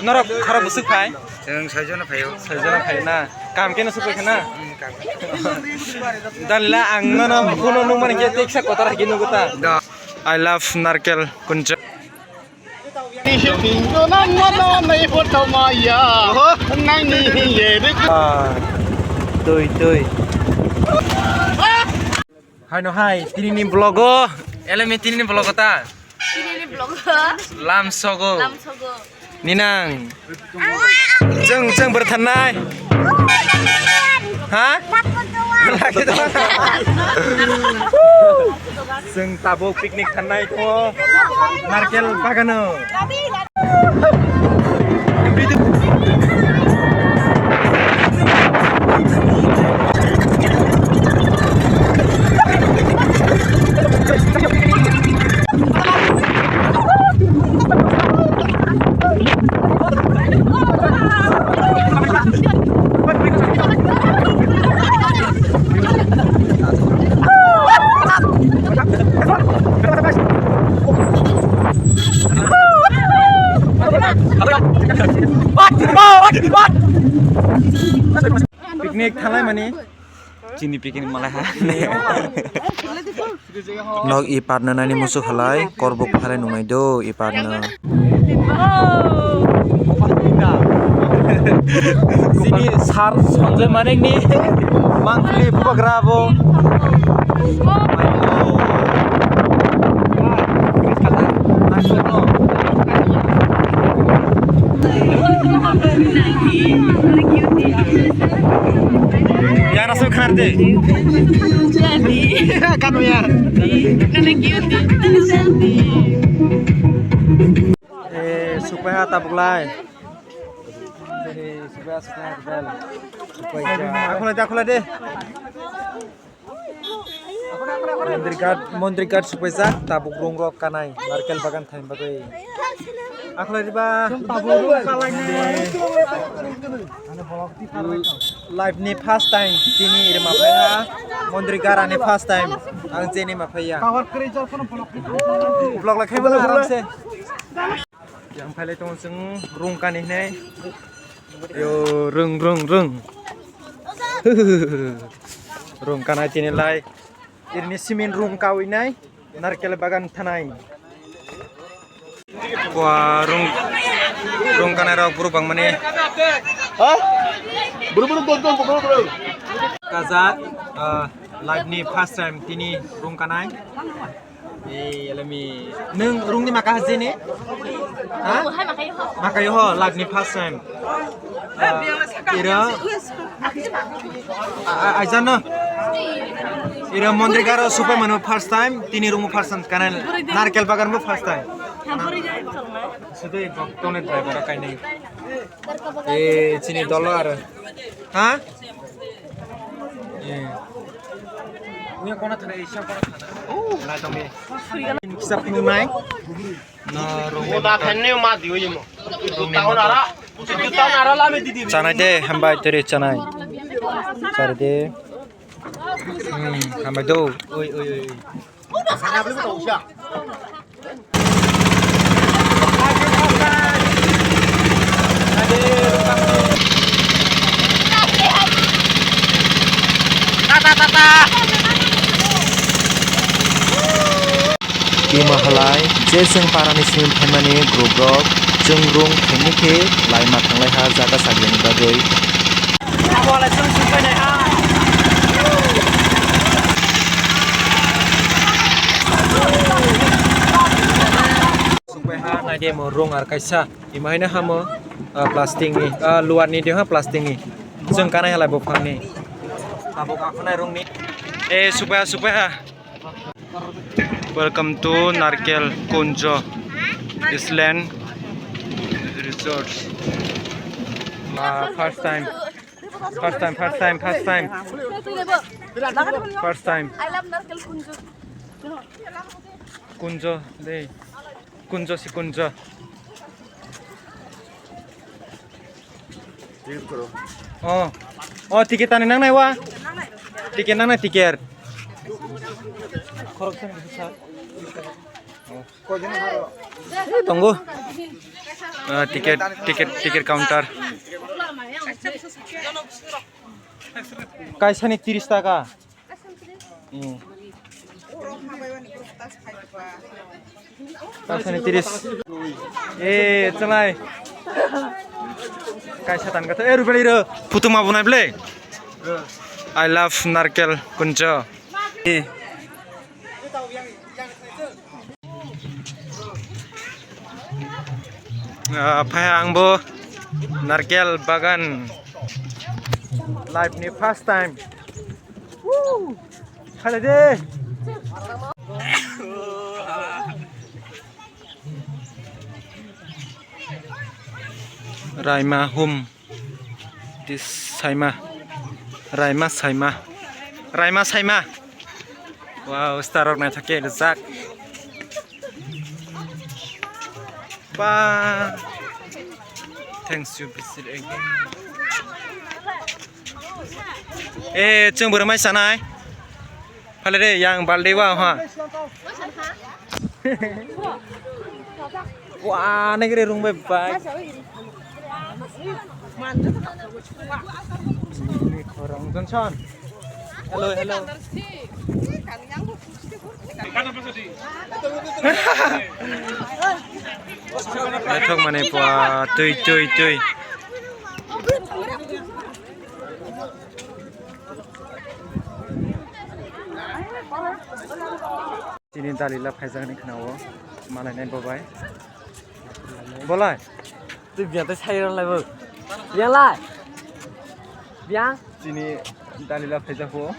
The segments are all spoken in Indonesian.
Norok khara busuk phai. Yang sajona phayo. Sajona phai na. Kam kena supai kana. Dalila ang nono kuno nung man ge teksa kotar ginu guta. I love Narkel Kunja. Tui. Hai no hai, tini vlogo. Eleme tini vlogo ta. Ini vlog. Lam sogo. Lamsogo. Ninang. Jeng bertanai. Hah? Lagi doang. Jeng tabuk piknik tanai tuh. Narkel bagano. Piknik thalai mani chini piknik malahan nog I partner nani musuh halai korbuk halai nungai do I partner sini sar sonje manek ni mangkli bubagrabo ya langsung karte Jadi. kan ya supaya tabuk lai supaya aku lah deh Mondri Guard supaya tabuk rungrok kanai Narkel bagan thain bagai aku lagi bah live ni first time tini irma phaya Mondri Guard ni first time ang jeni ma phaya vlog la khaibala aram se yang phale tong sung rung kan ini yo rung rung kan tini lai ini simin rung kau ini Narkel bagan thanai wah rung kan era buru bang mane Hah? Buru-buru tonton buru. Kaza live ni first time tini rung kanai alami nung rung ni maka haji ni ha makayo ho live ni first time ira ajana ira Mondri Guard super manu first time tini rung first time kanai Narkel bagan mo first time sudah doktornya driver kayak ini sini $, hah? Ini kona thana isya kona thana. Na tome. Kisah penuh naik. Na Udah kene ma diyo yemo. Tahun ara lah me didi. Canai deh, hambai tere canai. Cari deh. Hambai do. Oi. Sana beli tahu sya. Mahalai, jeseng parani sim themani group rock, jengrung themike lai ma thanglai ha jaga sagyani bagoi. Awala jeng supai nai ha. Supai ha nai de mo rong ar kaisa, imaina ha mo plastik ni, luar ni dia ha plastik ni. Jeng kanai halai bopang ni. Tabuk aku nai rong ni. Supai ha. Welcome to Narkel Kunja Island Resorts. First time. I love Narkel Kunjo. Kunja deh. Kunja si Kunja. Oh tiketan nang nai wa. Tiket nang nai tiket. Tunggu. Ticket counter কাইসানি 30 টাকা কাইসানি 30 চলাই kaisa tan kata rubeli ro putu ma bunai ble I love narkel kunjo phai angbo narkel bagan life ni first time khale de Raima home this Saima Raima Saima wow starok na thake rizak pa thanks you visit again chung bermai sanai phale de yang balde wa ha wah negeri rung baik orang Johnson hello Thok mane pa tui Sini dalila phaijak ni khnawo malai nai bobai bolai tu biang ta sai ron lai bo biang lai biang sini dalila phaijak ko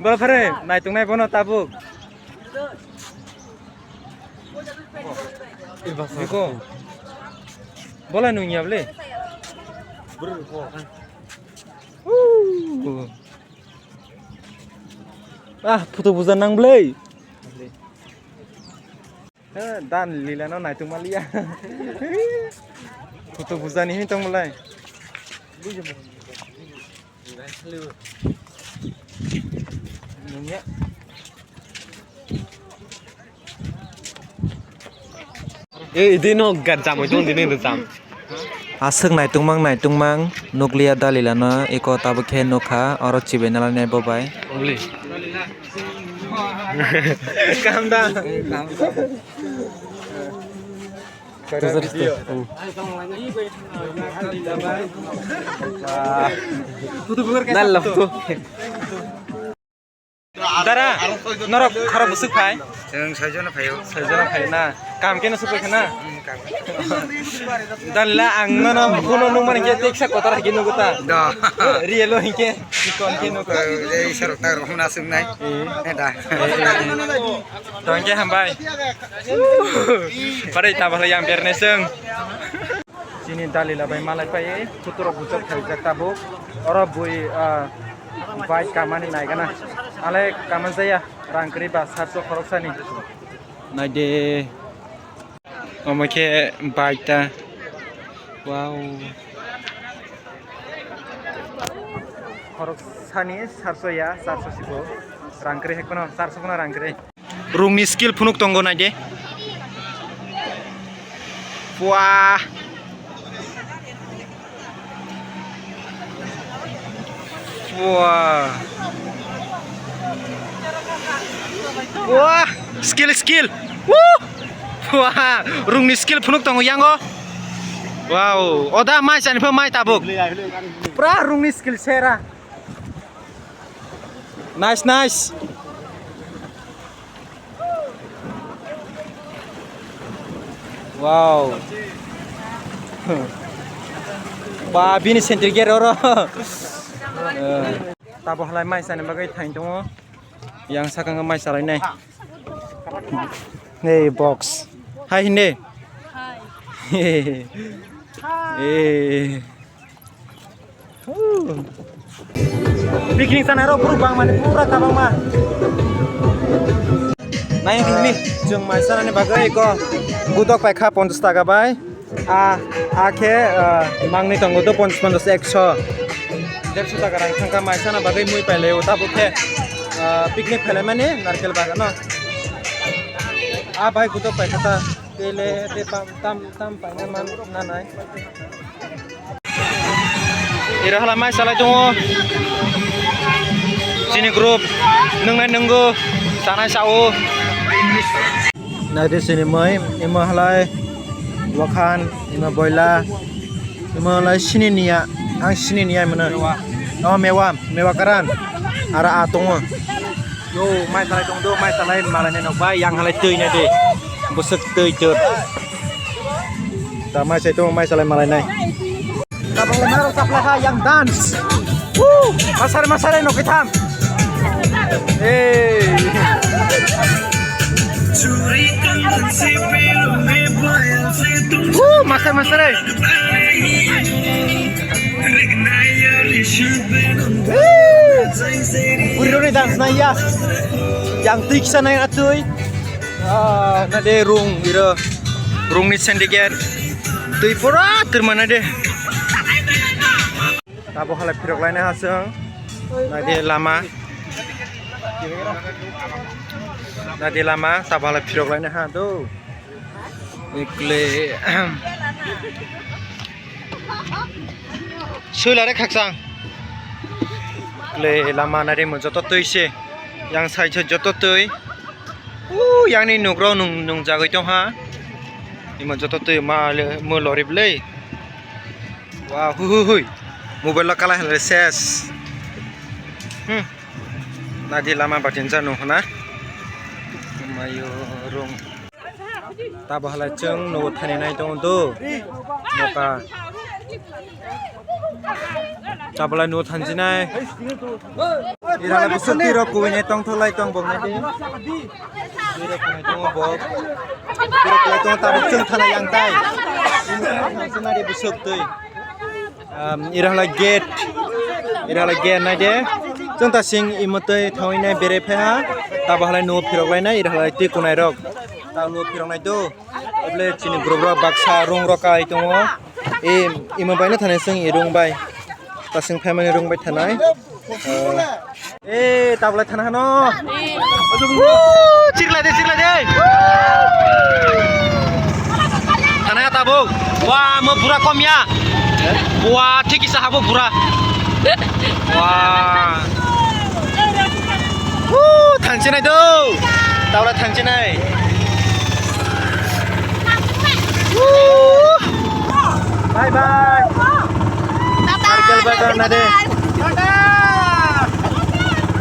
bol phare nai tung nai bono tabuk Iko bolai nu ngiap le foto bujan nang blei dan lila no nai tung malia foto bujan ni tong mulai ini no gajam itu ini gajam aseng nai tungmang nuklia dalila no eko tabukhe nokha oro chibenala nai bobai only calm down Dara, norok khara busuk phai. Jeng saijona phayo. Saijona phai na. Kam kena supai khana. Dalla angna na kono nu man ge teksa kotar hagi nuguta. Da. Rielo hinke kon ke nu ko. Ei sarok tar hona sungnai. Da. Tongke hambai. Pada ita bhala yang berne seung. Sini dalila bai malai pai futuro bujok thaijak tabuk. Oro bui baik kamani naik kana. Ale kaman saya rangkri ba 700 khoroksani. Naide omake baita. Wow. Khoroksani 700 ya 700 sibo. Rangkri hekono 400 kono rangkri. Rungni skill phunuk tongo naide. Wah. Wah. Wah, skill. Woo. Wah, rungni skill phunuk tongo yango. Wow, oda mai san pho mai tabuk. Pra rungni skill sera. Nice. Wow. Ba bini sentriger oro. Taboh halai mai san bagai thain tongo. Yang sakang mai salai nai. Hey box. Hai hinde. Picnic sana ro puru bang mane pura tabang ma. Nai hingni jeng mai sana ne bagai ko gudok pai kha 50 taka bai. Akhe mangni tongo do 50 100 150 taka rang thangka mai sana bagai mui pai leo tabukhe picnic phele mane narkel bagan no. Bhai gudok pai khata gele te tam pangan man nanai ira halamai salai dong sini grup nungai nunggu sana sao nah di sini mai ima halai lokan ima boila ima halai sini nia ang sini nia mana oh mewa karan ara atong yo mai salai dong do mai salai malane no bai yang halai teuy na de busuk teuy ceut ta mai sai dong mai salai malai nai tabang lemar saplaha yang dance masare no kitam masare Uri dance na ya yang tik sana yang atuy na de rung ira rung ni sendiger tui pura termana de tabo halai pirok lain hasang na de lama tabo halai pirok lain ha do ikle suilare khaksang le lama na de mo joto tuise yang sai joto tui yang ni nugro nung jagoi tong ha ima joto tui ma mo lorib le wow hui mobile la kalah le ses na di lama batin janu na mayo rong ta bahala chung no thani nai tong do moka tabla no thanji nai ira la busuk ro ku ne tong tholai tong bong nai de ira ku nai tong bok ira ku tong ta chung thana yang tai ina de busuk tui ira la gate nai de chung ta sing imotei thoi nai bere phe ha ta bahala no phirok lai nai ira la ti ku nai rok ta no phirok nai do able chini grobra baksa rong rokai tong ima bai na thane sing irung bai ta sing family rung bai thanai tabla thana no chikla de thana tabo wa mo pura komya wa thiki sahabo pura wa thangche nai do tabla thangche nai bye bye narkel bagan nade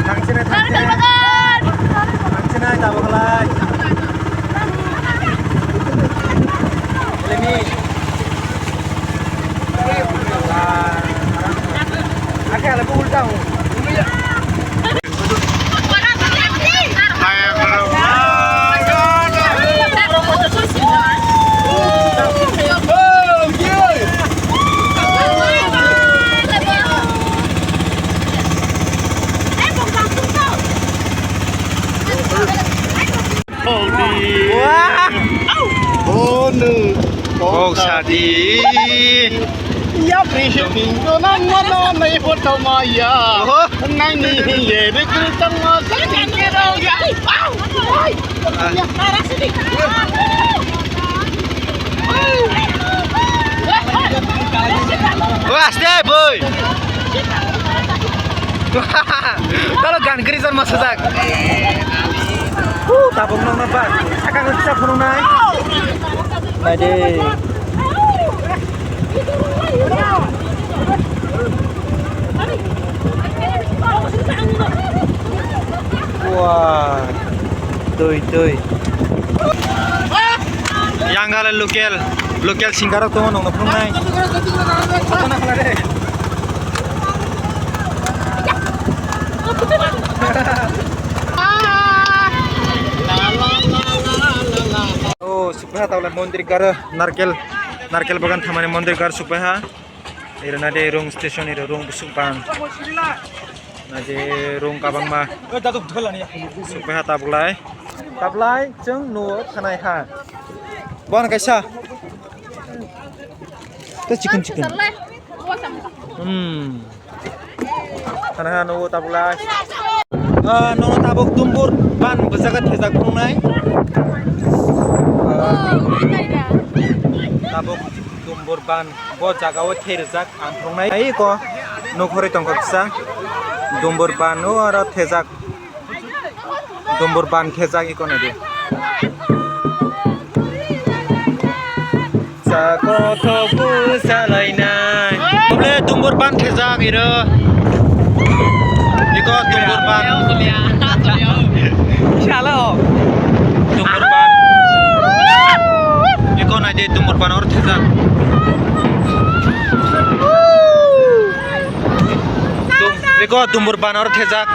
thangchina tabaglai lemi ake ala ko ulta hu Oh, sadi. Ya prisho pinto nan no mai foto maya. Nang ni ye de krutang ma sani kero ya. Ya para sini. Wah, stay boy. Kalau gan krisan masadak. Tabung nang napa? Akan bisa puno nai. Nade. Wah. Tuy. Yang gala lokal singkara tuh nong puno nai. Mana kala deh. supaya tahu mondir gar narkel bagan thamane mondir gar supaya irna de rong station iro rong busupang na de rong kabang ma supaya tablai jeng no thanai ha bon kaisa to chicken thanai ha no tablai no tabok tumbur ban bejaga thejak nai tabuk dumbur ban bo jaga o therijak amphrongnai ai ko nokhore tongkha kisa dumbur ban o aro thejak dumbur ban thejak iko nadi sako thobu salainai oble dumbur ban thejak iro iko dumbur ban Shalom. Dumbur ban. Iko nadi dumbur ban or thejak. Iko dumbur ban or thejak.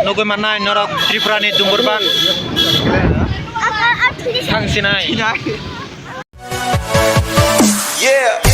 Nogoi manai norok Tripurani dumbur ban. Thangsinai. Yeah.